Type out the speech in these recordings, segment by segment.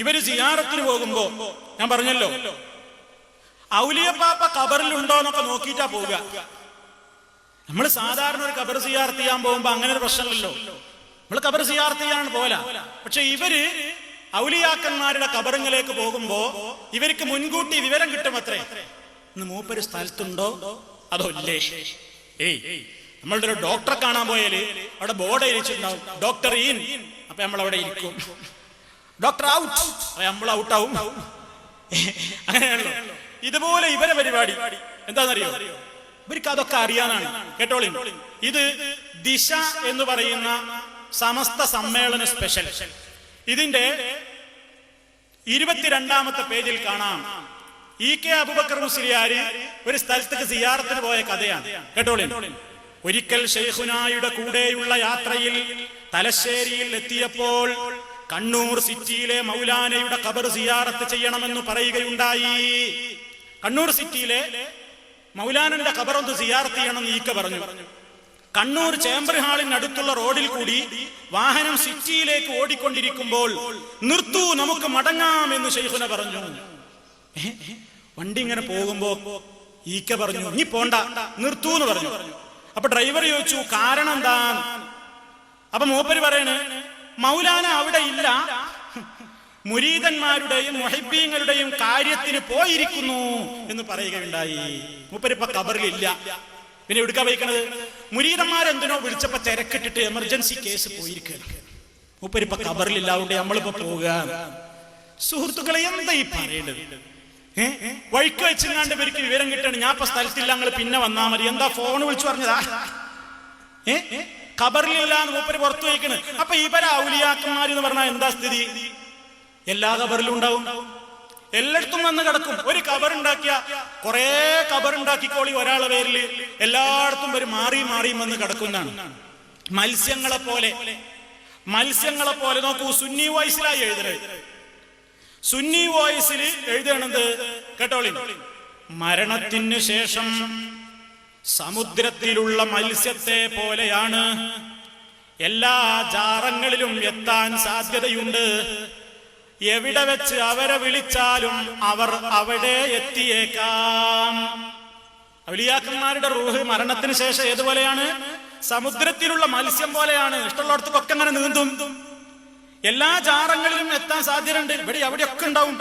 ഇവര് സിയാറത്തിന് പോകുമ്പോ ഞാൻ പറഞ്ഞല്ലോ, ഔലിയപ്പാപ്പ ഖബറിലുണ്ടോ എന്നൊക്കെ നോക്കിയിട്ടാ പോവുക. നമ്മൾ സാധാരണ ഒരു ഖബർ സിയാറത്ത് ചെയ്യാൻ പോകുമ്പോ അങ്ങനെ ഒരു പ്രശ്നമല്ലല്ലോ, നമ്മൾ ഖബർ സിയാറത്ത് ചെയ്യാനാണ് പോല. പക്ഷെ ഇവര് ഔലിയാക്കന്മാരുടെ ഖബറിലേക്ക് പോകുമ്പോ ഇവർക്ക് മുൻകൂട്ടി വിവരം കിട്ടും. അത്രേ, ഇന്ന് മൂപ്പര് സ്ഥലത്തുണ്ടോ അതോ ഇല്ലേ. നമ്മളുടെ ഒരു ഡോക്ടറെ കാണാൻ പോയാല് അവിടെ ബോർഡ് എഴുതിച്ചിട്ടുണ്ടാവും ഡോക്ടർ ഇൻ, അപ്പൊ നമ്മൾ അവിടെ ഇരിക്കും. ഡോക്ടർ ഔട്ട്, നമ്മൾ ഔട്ടാവും. അങ്ങനെയാണല്ലോ. ഇതുപോലെ ഇവരെ പരിപാടി എന്താണെന്നറിയോ, ഇവർക്ക് അതൊക്കെ അറിയാനാണ്. കേട്ടോളി, ഇത് ദിശ എന്ന് പറയുന്ന സമസ്ത സമ്മേളന സ്പെഷ്യൽ. ഇതിന്റെ 22-ാമത്തെ പേജിൽ കാണാം, EK അബൂബക്കർ മുസ്ലിയാർ ഒരു സ്ഥലത്തേക്ക് സിയാറത്തിന് പോയ കഥയാണ്. കേട്ടോളി, ഒരിക്കൽ ശൈഖുനായുടെ കൂടെയുള്ള യാത്രയിൽ തലശ്ശേരിയിൽ എത്തിയപ്പോൾ കണ്ണൂർ സിറ്റിയിലെ മൗലാനയുടെ ഖബർ സിയാറത്ത് ചെയ്യണമെന്ന് പറയുകയുണ്ടായി. കണ്ണൂർ സിറ്റിയിലെ മൗലാനന്റെ ഖബർ ഒന്ന് സിയാറത്ത് ചെയ്യണമെന്ന് EK പറഞ്ഞു. കണ്ണൂർ ചേംബർ ഹാളിനടുത്തുള്ള റോഡിൽ കൂടി വാഹനം സിറ്റിയിലേക്ക് ഓടിക്കൊണ്ടിരിക്കുമ്പോൾ നിർത്തൂ, നമുക്ക് മടങ്ങാം എന്ന് ശൈഖുന പറഞ്ഞു. വണ്ടി ഇങ്ങനെ പോകുമ്പോ EK പറഞ്ഞു, നീ പോണ്ട, നിർത്തൂ എന്ന് പറഞ്ഞു. അപ്പൊ ഡ്രൈവർ ചോദിച്ചു, കാരണം എന്താ? അപ്പൊ മൂപ്പര് പറയണ്, മൗലാന അവിടെ ഇല്ല, മുരീദന്മാരുടെയും മുഹിബ്ബീങ്ങളുടെയും കാര്യത്തിന് പോയിരിക്കുന്നു എന്ന് പറയുകയുണ്ടായി. മൂപ്പര് ഇപ്പൊ ഖബറിലില്ല. പിന്നെ എടുക്കാൻ വയ്ക്കണത്, മുരീദന്മാരെന്തിനോ വിളിച്ചപ്പോ തിരക്കിട്ടിട്ട് എമർജൻസി കേസ് പോയിരിക്കുകയാണ്. മൂപ്പര് ഇപ്പൊ ഖബറിലില്ല, അതുകൊണ്ട് നമ്മളിപ്പോ പോവുക. സുഹൃത്തുക്കളെ, എന്താ ഈ പറയേണ്ടത്? വഴിക്ക് വെച്ചെങ്ങാണ്ട് ഇവർക്ക് വിവരം കിട്ടണം, ഞാൻ ഇപ്പൊ സ്ഥലത്തില്ല, ഞങ്ങൾ പിന്നെ വന്നാ മതി. എന്താ ഫോൺ വിളിച്ചു പറഞ്ഞതാ? ഖബറിലില്ല എന്ന് മൂപ്പര് പുറത്തു വയ്ക്കണ്. അപ്പൊ ഇവരെ ഔലിയാക്കന്മാരെന്ന് പറഞ്ഞാൽ എന്താ സ്ഥിതി? എല്ലാ ഖബറിലും ഉണ്ടാവും, എല്ലായിടത്തും വന്ന് കിടക്കും. ഒരു ഖബറുണ്ടാക്കിയ കുറെ ഖബറുണ്ടാക്കിക്കോളി ഒരാളെ പേരില്, എല്ലായിടത്തും ഒരു മാറി മാറിയും വന്ന് കിടക്കുന്നതാണ്. മത്സ്യങ്ങളെ പോലെ നോക്കൂ. സുന്നി വോയിസിലായി എഴുതരുത്. സുന്നി വോയിസിൽ എഴുതണത് കേട്ടോളി, മരണത്തിന് ശേഷം സമുദ്രത്തിലുള്ള മത്സ്യത്തെ പോലെയാണ്, എല്ലാ ജാറങ്ങളിലും എത്താൻ സാധ്യതയുണ്ട്. എവിടെ വെച്ച് അവരെ വിളിച്ചാലും അവർ അവിടെ എത്തിയേക്കാം. ഔലിയാക്കന്മാരുടെ റൂഹ് മരണത്തിന് ശേഷം ഏതുപോലെയാണ്? സമുദ്രത്തിലുള്ള മത്സ്യം പോലെയാണ്. ഇഷ്ടമുള്ളിടത്തൊക്കെ അങ്ങനെ നീന്തും. എല്ലാ ജാറങ്ങളിലും എത്താൻ സാധ്യതയുണ്ട്. ഇവിടെ അവിടെയൊക്കെ ഉണ്ടാവും.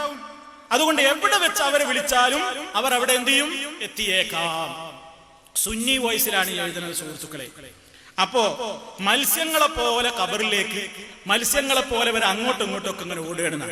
അതുകൊണ്ട് എവിടെ വെച്ച് അവരെ വിളിച്ചാലും അവർ അവിടെ എന്ത് ചെയ്യും? എത്തിയേക്കാം. സുന്നി വോയിസിലാണ് എഴുതുന്നത് സുഹൃത്തുക്കളെ. അപ്പോ മത്സ്യങ്ങളെ പോലെ ഖബറിലേക്ക്, മത്സ്യങ്ങളെ പോലെ വരെ അങ്ങോട്ടും ഇങ്ങോട്ടും ഒക്കെ ഇങ്ങനെ ഓടുകയാണ്.